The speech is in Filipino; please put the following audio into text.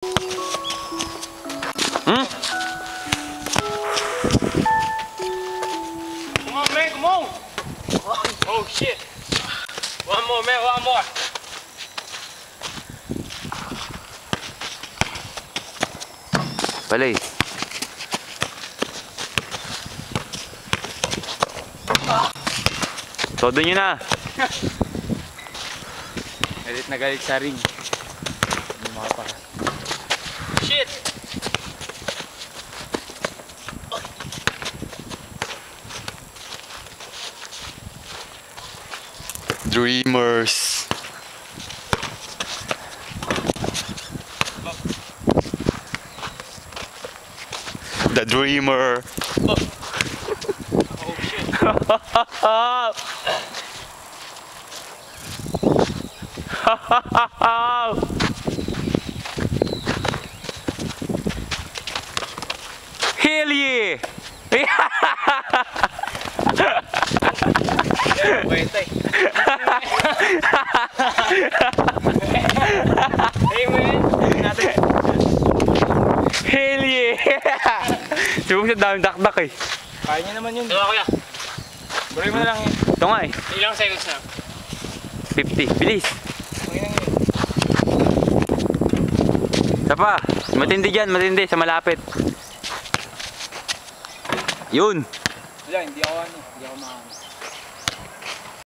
Hmm? Come on, man, come on. Oh, shit. One more, man, one more. Palay. Todo nyo na. Galit na galit sa ring. Hindi makapaka. Shit. Dreamers. The Dreamer. Oh, shit. Hell yeah! Wait, hey. Hey, man. Hell yeah! Sibog sa daming dakdak eh. Kaya niya naman yun. Diba, kuya? Buloy mo na lang yun. Ito nga eh. Ilang seconds na? 50. Bilis. Ngayon lang yun. Isa pa. Matindi dyan. Matindi. Sa malapit. Yun. Wala, hindi ako ano. Hindi ako makakano.